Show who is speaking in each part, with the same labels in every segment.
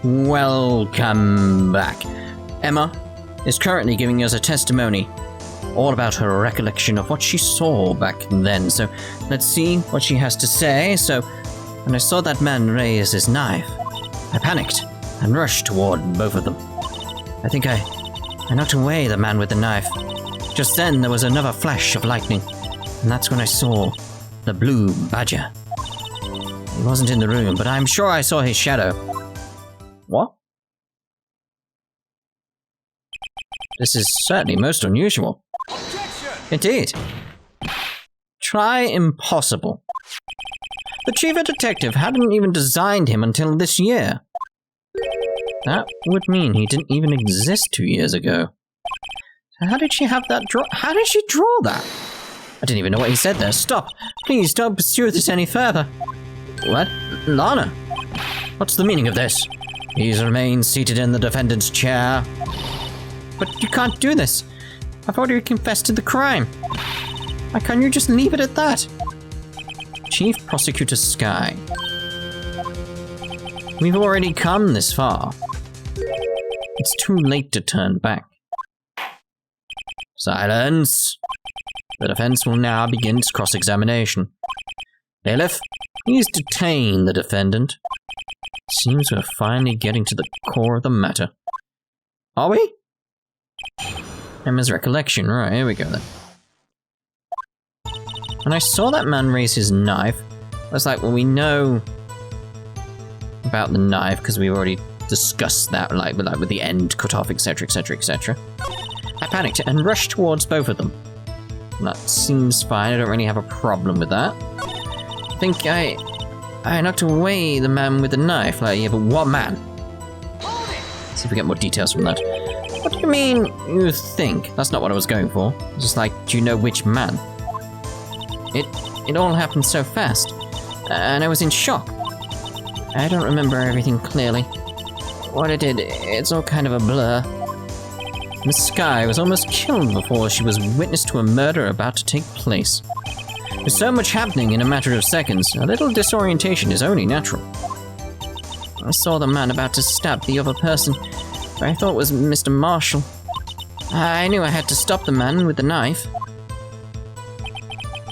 Speaker 1: Welcome back. Emma is currently giving us a testimony all about her recollection of what she saw back then. So let's see what she has to say. So when I saw that man raise his knife, I panicked and rushed toward both of them. I think I knocked away the man with the knife. Just then there was another flash of lightning, and that's when I saw the blue badger. He wasn't in the room, but I'm sure I saw his shadow. What? This is certainly most unusual.
Speaker 2: Objection!
Speaker 1: Indeed. Try impossible. The chief of detective hadn't even designed him until this year. That would mean he didn't even exist 2 years ago. So how did she have that how did she draw that? I didn't even know what he said there. Stop! Please don't pursue this any further. What? Lana? What's the meaning of this? Please remain seated in the defendant's chair. But you can't do this. I've already confessed to the crime. Why can't you just leave it at that? Chief Prosecutor Sky. We've already come this far. It's too late to turn back. Silence. The defense will now begin its cross-examination. Bailiff, please detain the defendant. Seems we're finally getting to the core of the matter. Are we? Emma's recollection. Right, here we go then. When I saw that man raise his knife, I was like, well, we know about the knife because we already discussed that, like with the end cut off, etc., etc., etc. I panicked and rushed towards both of them. That seems fine. I don't really have a problem with that. I think I knocked away the man with the knife. Like, yeah, but what man? Let's see if we get more details from that. What do you mean, you think? That's not what I was going for. Just like, do you know which man? It all happened so fast, and I was in shock. I don't remember everything clearly. What I did, it's all kind of a blur. Miss Sky was almost killed before she was witness to a murder about to take place. With so much happening in a matter of seconds, a little disorientation is only natural. I saw the man about to stab the other person, who I thought was Mr. Marshall. I knew I had to stop the man with the knife.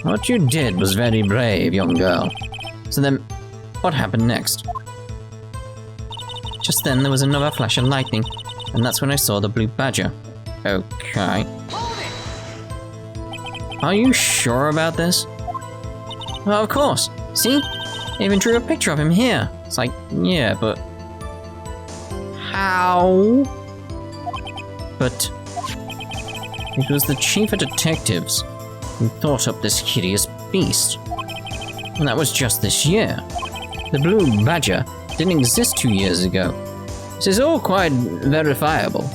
Speaker 1: What you did was very brave, young girl. So then, what happened next? Just then there was another flash of lightning, and that's when I saw the blue badger. Okay. Are you sure about this? Well, of course. See? I even drew a picture of him here. It's like, yeah, but... how? But... it was the chief of detectives who thought up this hideous beast. And that was just this year. The blue badger didn't exist 2 years ago. This is all quite verifiable.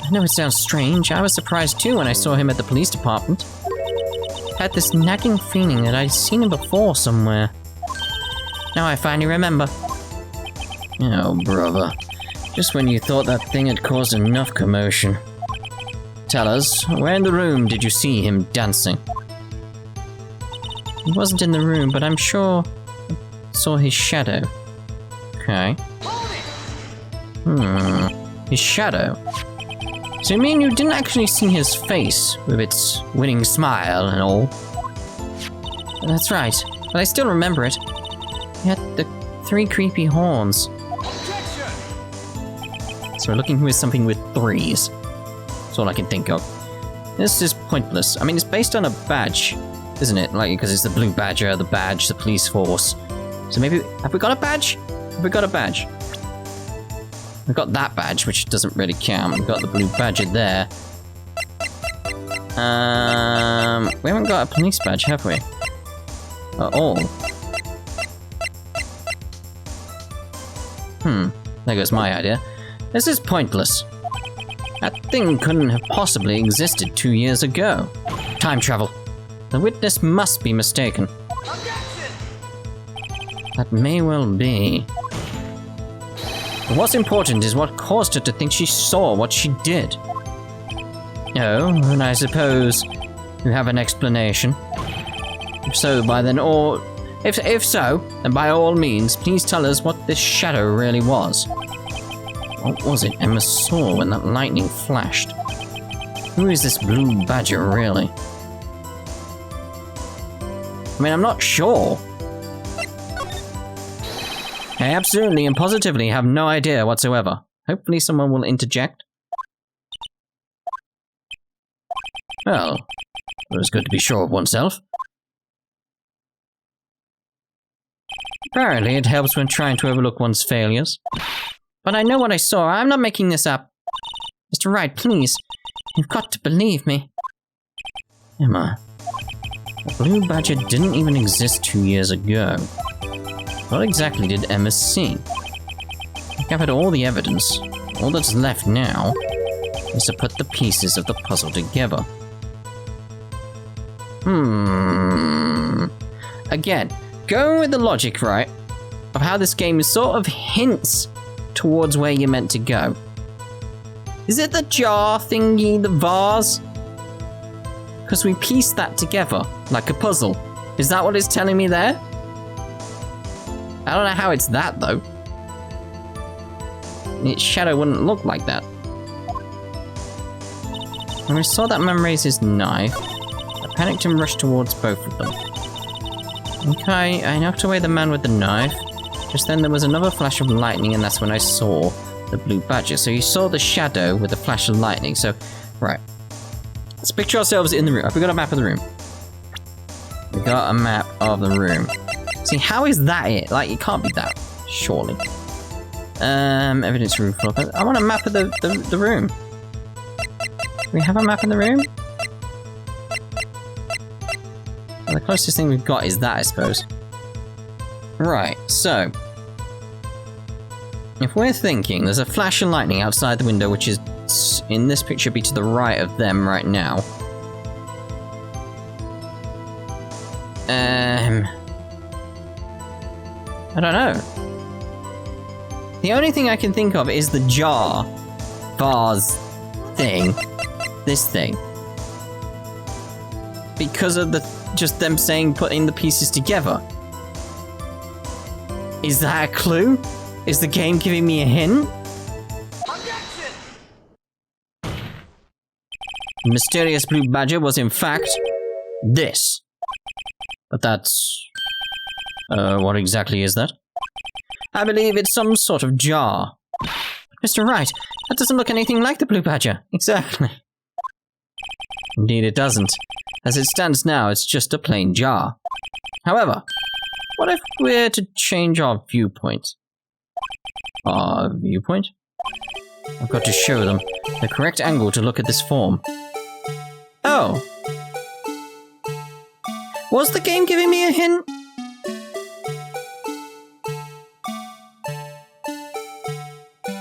Speaker 1: I know it sounds strange. I was surprised too when I saw him at the police department. I had this nagging feeling that I'd seen him before somewhere. Now I finally remember. Oh, brother. Just when you thought that thing had caused enough commotion. Tell us, where in the room did you see him dancing? He wasn't in the room, but I'm sure I saw his shadow. Okay. His shadow? So you mean you didn't actually see his face, with its winning smile and all? That's right, but I still remember it. He had the 3 creepy horns. So we're looking with something with 3s. That's all I can think of. This is pointless. I mean, it's based on a badge, isn't it? Like, because it's the blue badger, the badge, the police force. So maybe, have we got a badge? Have we got a badge? We've got that badge, which doesn't really count. We've got the blue badger there. We haven't got a police badge, have we? At all. There goes my idea. This is pointless. That thing couldn't have possibly existed 2 years ago. Time travel. The witness must be mistaken. That may well be. But what's important is what caused her to think she saw what she did. Oh, and I suppose you have an explanation. If so, by then, or If so, then by all means, please tell us what this shadow really was. What was it Emma saw when that lightning flashed? Who is this blue badger, really? I mean, I'm not sure. I absolutely and positively have no idea whatsoever. Hopefully someone will interject. Well, it was good to be sure of oneself. Apparently it helps when trying to overlook one's failures. But I know what I saw. I'm not making this up. Mr. Wright, please. You've got to believe me. Emma, the blue badger didn't even exist 2 years ago. What exactly did Emma see? I gathered all the evidence. All that's left now is to put the pieces of the puzzle together. Again, going with the logic, right, of how this game is sort of hints towards where you're meant to go. Is it the jar thingy, the vase? Because we pieced that together, like a puzzle. Is that what it's telling me there? I don't know how it's that, though. Its shadow wouldn't look like that. When we saw that man raise his knife, I panicked and rushed towards both of them. Okay, I knocked away the man with the knife. Just then there was another flash of lightning, and that's when I saw the blue badger. So you saw the shadow with a flash of lightning. So, right. Let's picture ourselves in the room. Have we got a map of the room? We got a map of the room. See, how is that it? Like, it can't be that, surely. Evidence room floor. I want a map of the room. Do we have a map in the room? Well, the closest thing we've got is that, I suppose. Right, so. If we're thinking there's a flash of lightning outside the window, which is, in this picture, be to the right of them right now. I don't know. The only thing I can think of is the jar, vase thing, this thing. Because of just them saying putting the pieces together. Is that a clue? Is the game giving me a hint? The mysterious blue badger was in fact this. But that's... what exactly is that? I believe it's some sort of jar. Mr. Wright, that doesn't look anything like the blue badger. Exactly. Indeed it doesn't. As it stands now, it's just a plain jar. However, what if we're to change our viewpoint? Our viewpoint? I've got to show them the correct angle to look at this form. Oh. Was the game giving me a hint?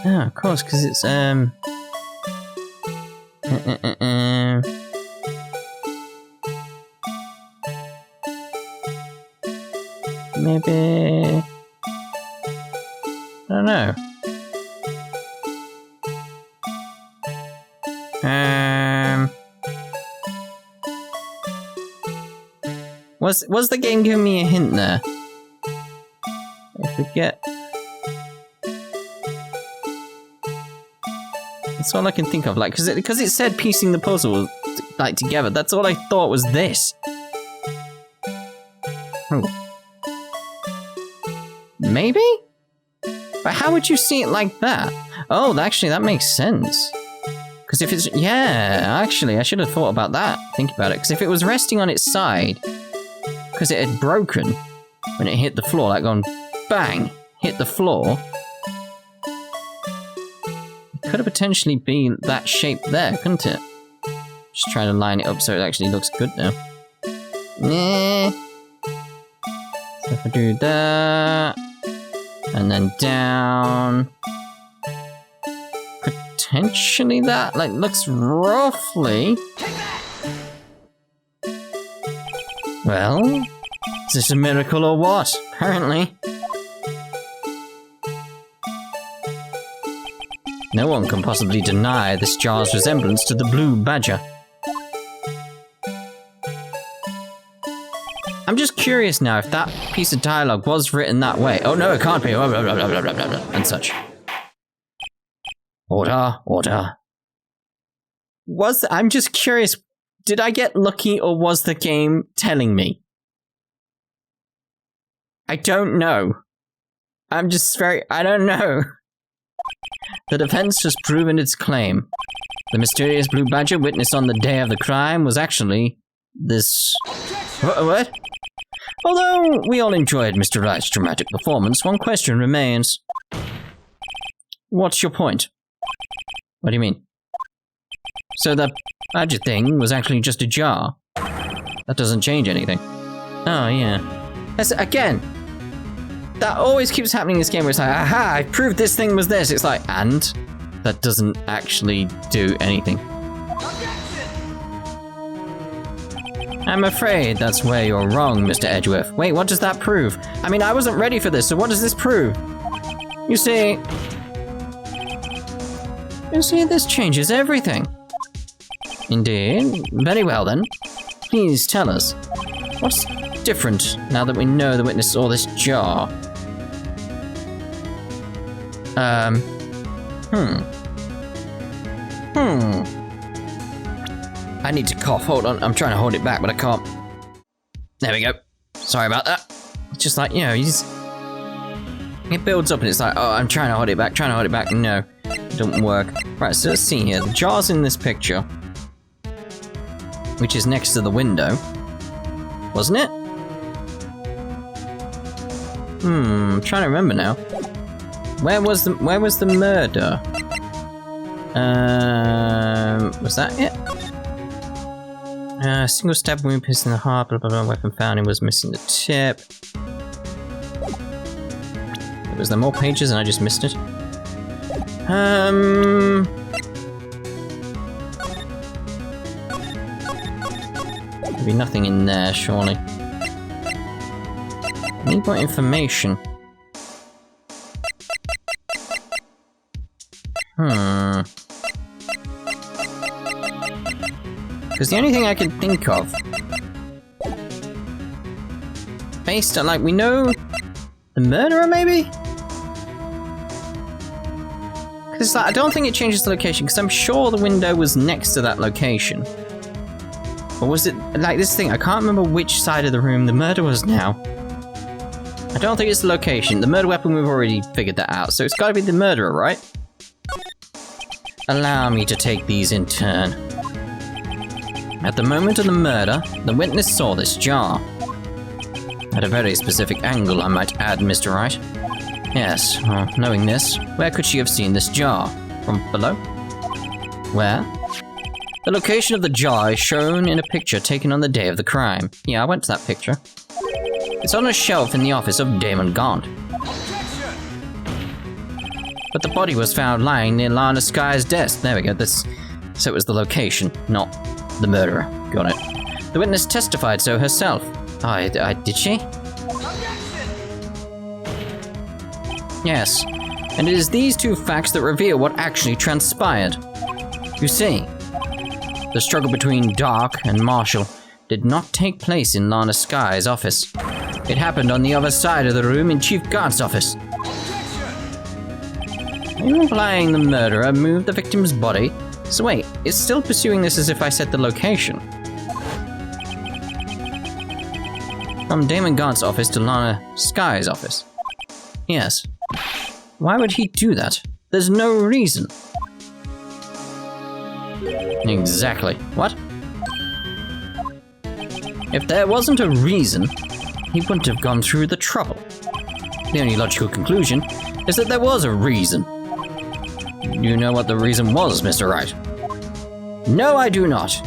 Speaker 1: Oh, of course, because it's, maybe... I don't know. Was the game giving me a hint there? I forget. That's all I can think of, like, because it said piecing the puzzle, like, together. That's all I thought was this. Oh. Maybe? But how would you see it like that? Oh, actually, that makes sense. Because if it's... Yeah, actually, I should have thought about that. Think about it. Because if it was resting on its side, because it had broken when it hit the floor, like gone bang, hit the floor, it could have potentially been that shape there, couldn't it? Just trying to line it up so it actually looks good now. Yeah. So if I do that, and then down, potentially that, like, looks roughly... Well, is this a miracle or what? Apparently. No one can possibly deny this jar's resemblance to the blue badger. I'm just curious now if that piece of dialogue was written that way. Oh no, it can't be. Blah, blah, blah, blah, blah, blah, blah, and such. Order, order. I'm just curious, did I get lucky or was the game telling me? I don't know. I don't know. The defense has proven its claim. The mysterious blue badger witnessed on the day of the crime was actually this... What? Although we all enjoyed Mr. Wright's dramatic performance, one question remains. What's your point? What do you mean? So the badger thing was actually just a jar. That doesn't change anything. Oh, yeah. Again, that always keeps happening in this game where it's like, aha, I proved this thing was this. It's like, and? That doesn't actually do anything. I'm afraid that's where you're wrong, Mr. Edgeworth. Wait, what does that prove? I mean, I wasn't ready for this, so what does this prove? You see, this changes everything. Indeed. Very well, then. Please tell us. What's different now that we know the witness saw this jar? I need to cough. Hold on. I'm trying to hold it back, but I can't. There we go. Sorry about that. It's just like, it builds up and it's like, oh, I'm trying to hold it back, No, it don't work. Right, so let's see here. The jar's in this picture, which is next to the window. Wasn't it? I'm trying to remember now. Where was the murder? Was that it? Single stab wound pierced in the heart, blah blah blah, weapon found and was missing the tip. Was there more pages and I just missed it? There'll be nothing in there, surely. Need more information. Because the only thing I can think of, based on, like, we know the murderer, maybe? Because like, I don't think it changes the location, because I'm sure the window was next to that location. Or was it, like, this thing, I can't remember which side of the room the murder was now. I don't think it's the location. The murder weapon, we've already figured that out, so it's gotta be the murderer, right? Allow me to take these in turn. At the moment of the murder, the witness saw this jar. At a very specific angle, I might add, Mr. Wright. Yes, well, knowing this, where could she have seen this jar? From below? Where? The location of the jar is shown in a picture taken on the day of the crime. Yeah, I went to that picture. It's on a shelf in the office of Damon Gaunt. But the body was found lying near Lana Sky's desk. There we go, so it was the location, not the murderer. Got it. The witness testified so herself. Did she? Yes, and it is these two facts that reveal what actually transpired. You see, the struggle between Dark and Marshall did not take place in Lana Sky's office. It happened on the other side of the room in Chief Guard's office. Are you implying the murderer moved the victim's body? So wait, it's still pursuing this as if I said the location. From Damon Gaunt's office to Lana Sky's office. Yes. Why would he do that? There's no reason. Exactly. What? If there wasn't a reason, he wouldn't have gone through the trouble. The only logical conclusion is that there was a reason. You know what the reason was, Mr. Wright? No, I do not.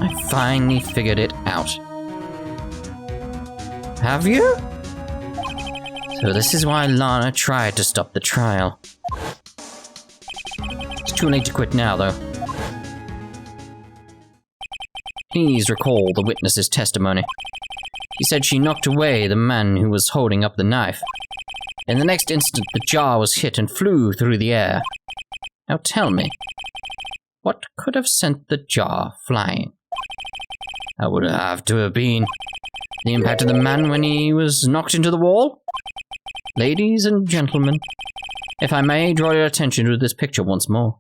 Speaker 1: I finally figured it out. Have you? So this is why Lana tried to stop the trial. It's too late to quit now, though. Please recall the witness's testimony. She said she knocked away the man who was holding up the knife. In the next instant, the jar was hit and flew through the air. Now tell me, what could have sent the jar flying? That would have to have been The impact of the man when he was knocked into the wall? Ladies and gentlemen, if I may draw your attention to this picture once more.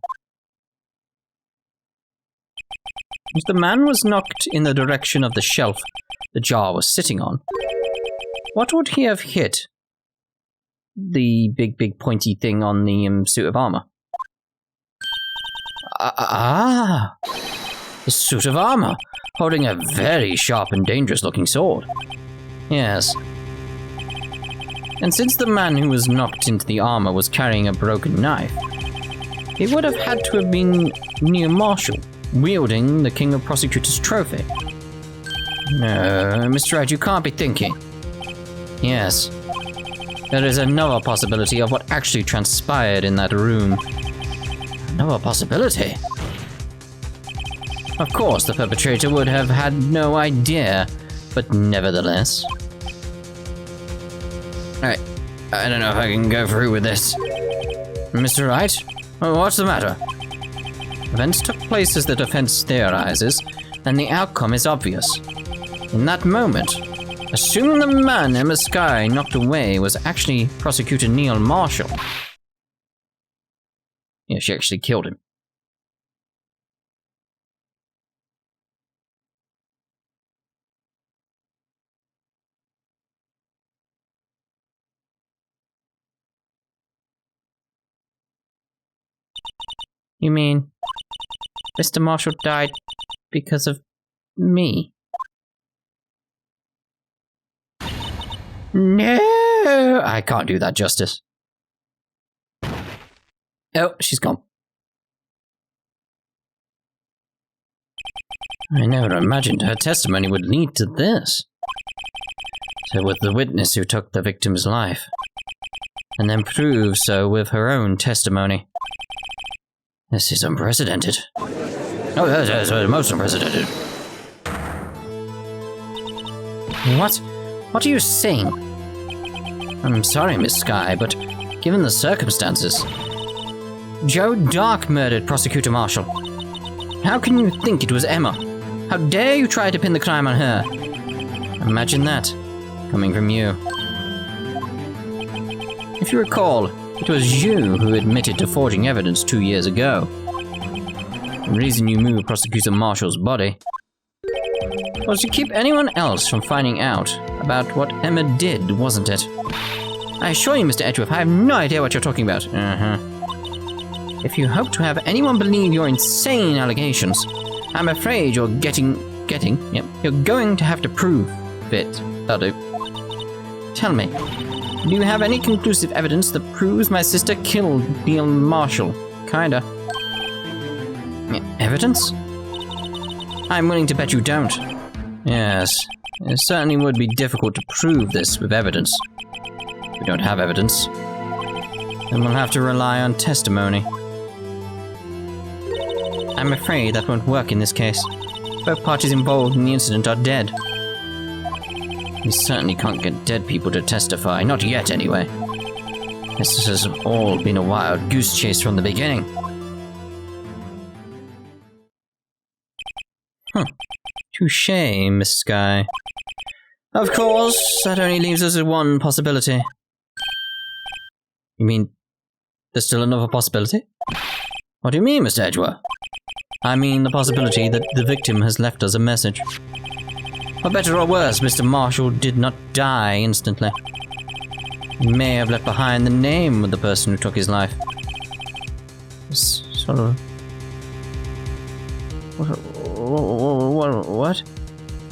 Speaker 1: If the man was knocked in the direction of the shelf the jar was sitting on, what would he have hit? The big pointy thing on the suit of armor. The suit of armor, holding a very sharp and dangerous looking sword. Yes. And since the man who was knocked into the armor was carrying a broken knife, it would have had to have been Neil Marshall, wielding the King of Prosecutors trophy. No, Mr. Wright, you can't be thinking. Yes. There is another possibility of what actually transpired in that room. Another possibility? Of course, the perpetrator would have had no idea, but nevertheless. Alright, I don't know if I can go through with this. Mr. Wright? What's the matter? Events took place as the defense theorizes, and the outcome is obvious. In that moment, assuming the man Emma Skye knocked away was actually Prosecutor Neil Marshall. Yeah, she actually killed him. You mean Mr. Marshall died because of me? No, I can't do that justice. Oh, she's gone. I never imagined her testimony would lead to this. So with the witness who took the victim's life, and then proved so with her own testimony. This is unprecedented. Oh, that's most unprecedented. What are you saying? I'm sorry, Miss Skye, but given the circumstances, Joe Dark murdered Prosecutor Marshall. How can you think it was Emma? How dare you try to pin the crime on her? Imagine that, coming from you. If you recall, it was you who admitted to forging evidence 2 years ago. The reason you moved Prosecutor Marshall's body was to keep anyone else from finding out about what Emma did, wasn't it? I assure you, Mr. Edgeworth, I have no idea what you're talking about. If you hope to have anyone believe your insane allegations, I'm afraid you're you're going to have to prove it. That'll do. Tell me, do you have any conclusive evidence that proves my sister killed Neil Marshall? Kinda. Evidence? I'm willing to bet you don't. Yes, it certainly would be difficult to prove this with evidence. We don't have evidence, then we'll have to rely on testimony. I'm afraid that won't work in this case. Both parties involved in the incident are dead. We certainly can't get dead people to testify, not yet anyway. This has all been a wild goose chase from the beginning. Touché, Miss Skye. Of course, that only leaves us with one possibility. You mean there's still another possibility? What do you mean, Mr. Edgeworth? I mean the possibility that the victim has left us a message. For better or worse, Mr. Marshall did not die instantly. He may have left behind the name of the person who took his life. It's sort of... What?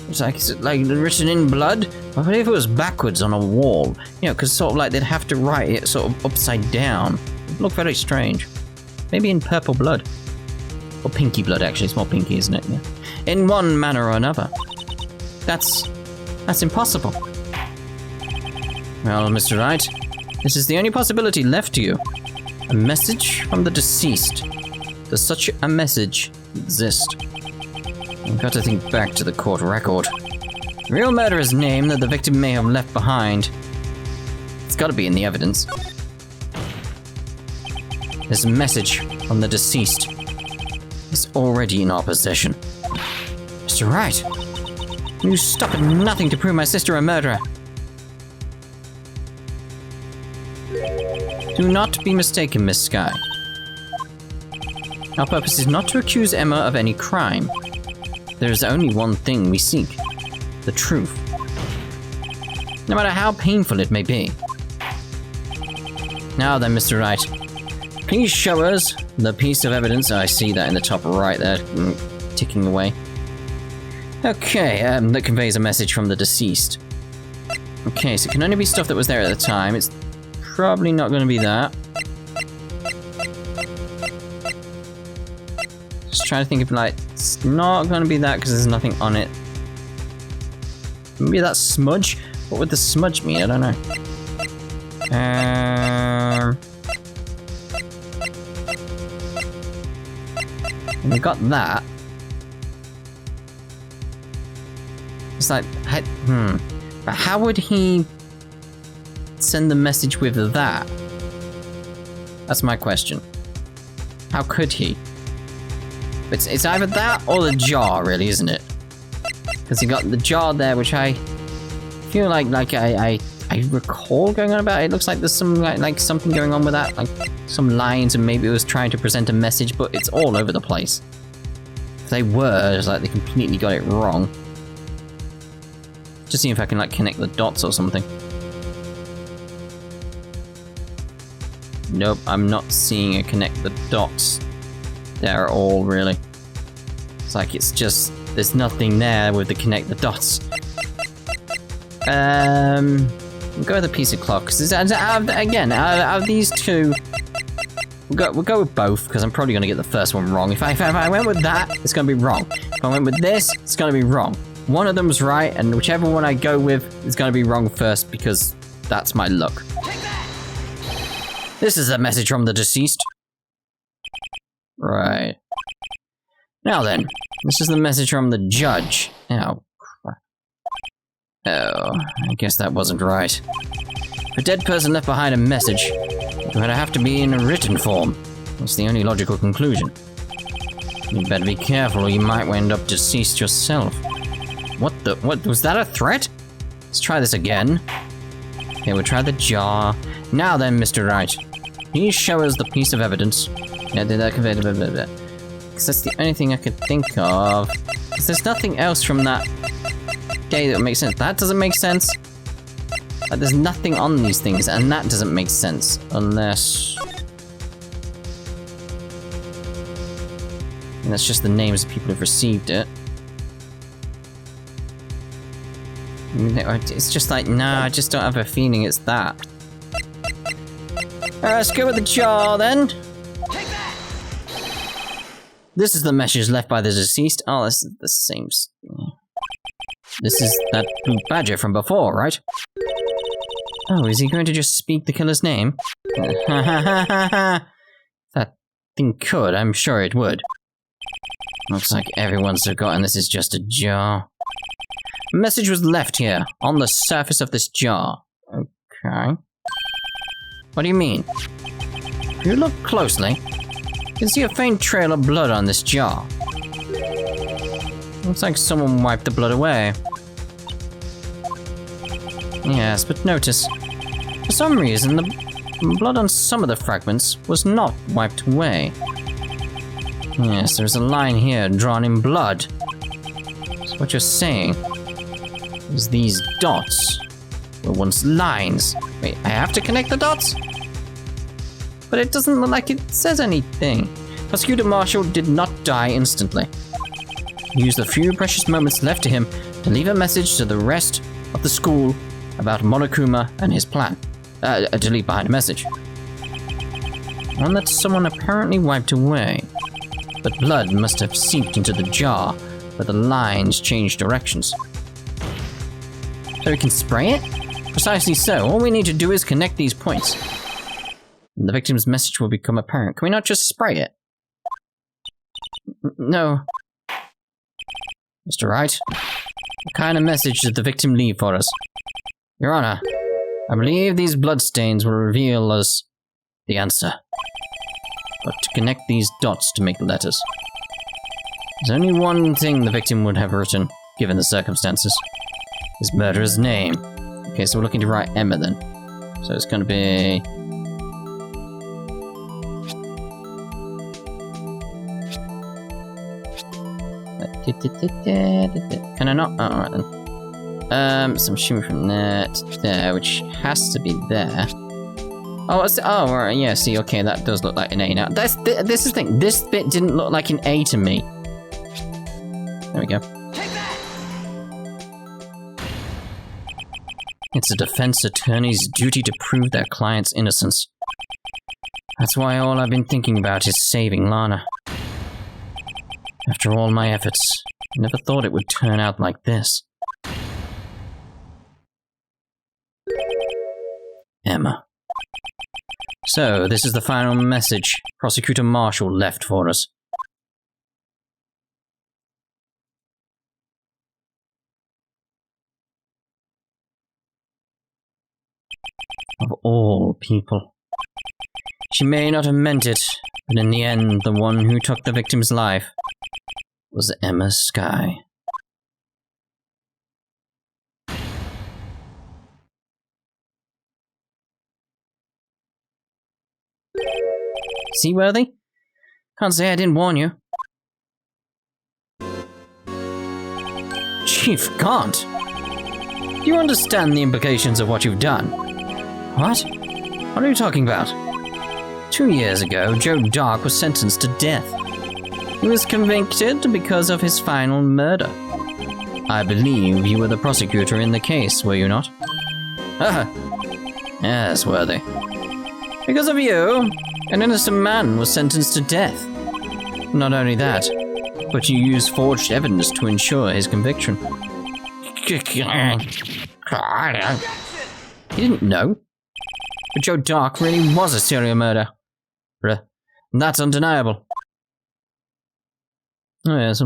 Speaker 1: It's like written in blood? What if it was backwards on a wall? You know, because sort of like they'd have to write it sort of upside down. It'd look very strange. Maybe in purple blood. Or pinky blood, actually. It's more pinky, isn't it? Yeah. In one manner or another. That's impossible. Well, Mr. Wright, this is the only possibility left to you. A message from the deceased. Does such a message exist? I've got to think back to the court record. The real murderer's name that the victim may have left behind. It's got to be in the evidence. This message from the deceased is already in our possession. Mr. Wright, You stop at nothing to prove my sister a murderer. Do not be mistaken, Miss Sky. Our purpose is not to accuse Emma of any crime. There is only one thing we seek. The truth. No matter how painful it may be. Now then, Mr. Wright. Please show us the piece of evidence. I see that in the top right there, ticking away. Okay, that conveys a message from the deceased. Okay, so it can only be stuff that was there at the time. It's probably not going to be that. Just trying to think of, like, it's not going to be that because there's nothing on it. Maybe that smudge? What would the smudge mean? I don't know. And we got that. It's like, but how would he send the message with that? That's my question. How could he? It's either that or the jar, really, isn't it? Because he got the jar there, which I feel like I recall going on about. It looks like there's some like something going on with that, like some lines, and maybe it was trying to present a message, but it's all over the place. If they were, it's like they completely got it wrong. Just see if I can like connect the dots or something. Nope, I'm not seeing it connect the dots there at all, really. It's like it's just, there's nothing there with the connect the dots. We'll go with a piece of cloth, because again, out of these two, we'll go with both, because I'm probably going to get the first one wrong. If I went with that, it's going to be wrong. If I went with this, it's going to be wrong. One of them's right, and whichever one I go with is going to be wrong first, because that's my luck. This is a message from the deceased. Right. Now then, this is the message from the judge. Oh, crap. Oh, I guess that wasn't right. If a dead person left behind a message, it would have to be in a written form. That's the only logical conclusion. You'd better be careful or you might end up deceased yourself. What, was that a threat? Let's try this again. Okay, we'll try the jar. Now then, Mr. Wright, please show us the piece of evidence. Yeah, did that convey because that's the only thing I could think of. Because there's nothing else from that day that would make sense. That doesn't make sense. Like, there's nothing on these things, and that doesn't make sense. Unless... and that's just the names of people who've received it. It's just like, nah, I just don't have a feeling it's that. Let's go with the jar, then. Take that! This is the message left by the deceased. Oh, this is the same... This is that blue badger from before, right? Oh, is he going to just speak the killer's name? That thing could, I'm sure it would. Looks like everyone's forgotten this is just a jar. A message was left here, on the surface of this jar. Okay. What do you mean? If you look closely, you can see a faint trail of blood on this jar. Looks like someone wiped the blood away. Yes, but notice, for some reason, the blood on some of the fragments was not wiped away. Yes, there's a line here drawn in blood. So what you're saying is these dots were once lines. Wait, I have to connect the dots? But it doesn't look like it says anything. Prosecutor Marshall did not die instantly. He used the few precious moments left to him to leave a message to the rest of the school about Monokuma and his plan. To leave behind a message. One that someone apparently wiped away. But blood must have seeped into the jar, where the lines changed directions. So we can spray it? Precisely so. All we need to do is connect these points. And the victim's message will become apparent. Can we not just spray it? No. Mr. Wright, what kind of message did the victim leave for us? Your Honor, I believe these bloodstains will reveal us the answer. But to connect these dots to make letters. There's only one thing the victim would have written. given the circumstances. His murderer's name. Okay, so we're looking to write Emma then. So it's going to be... Can I not? Oh, alright then. So I'm assuming from there to there, which has to be there. Oh, oh, right, yeah, see, okay, that does look like an A now. This is the thing, this bit didn't look like an A to me. There we go.
Speaker 2: Take that!
Speaker 1: It's a defense attorney's duty to prove their client's innocence. That's why all I've been thinking about is saving Lana. After all my efforts, I never thought it would turn out like this. Emma. So, this is the final message Prosecutor Marshall left for us. Of all people. She may not have meant it, but in the end, the one who took the victim's life was Emma Skye. Seaworthy? Can't say I didn't warn you. Chief Gaunt! Do you understand the implications of what you've done? What? What are you talking about? 2 years ago, Joe Dark was sentenced to death. He was convicted because of his final murder. I believe you were the prosecutor in the case, were you not? Yes, Worthy. Because of you, an innocent man was sentenced to death. Not only that, but you used forged evidence to ensure his conviction. He didn't know. But Joe Dark really was a serial murderer. That's undeniable. Oh, yes,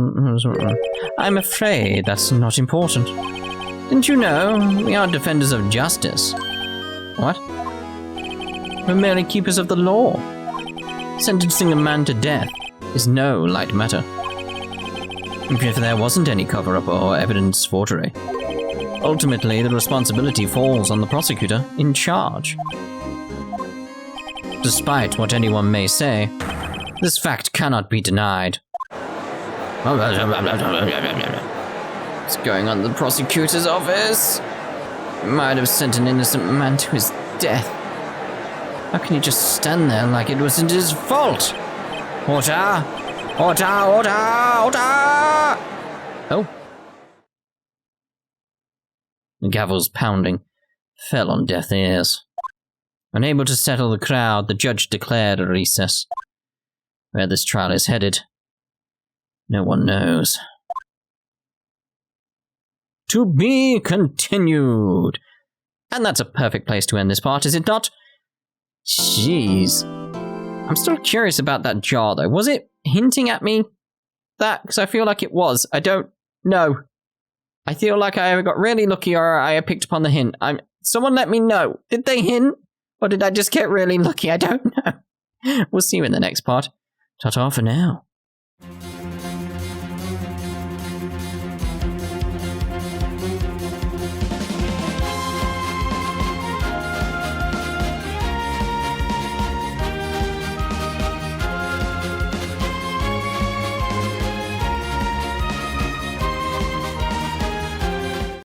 Speaker 1: I'm afraid that's not important. Didn't you know we are defenders of justice? What? We're merely keepers of the law. Sentencing a man to death is no light matter. Even if there wasn't any cover-up or evidence forgery, ultimately the responsibility falls on the prosecutor in charge. Despite what anyone may say, this fact cannot be denied. What's going on in the prosecutor's office? He might have sent an innocent man to his death. How can he just stand there like it wasn't his fault? Order! Order! Order! Order! Oh. The gavel's pounding fell on deaf ears. Unable to settle the crowd, the judge declared a recess. Where this trial is headed, no one knows. To be continued. And that's a perfect place to end this part, is it not? Jeez. I'm still curious about that jar, though. Was it hinting at me? That, because I feel like it was. I don't know. I feel like I either got really lucky or I picked up on the hint. Someone let me know. Did they hint? Or did I just get really lucky? I don't know. We'll see you in the next part. Ta-ta for now.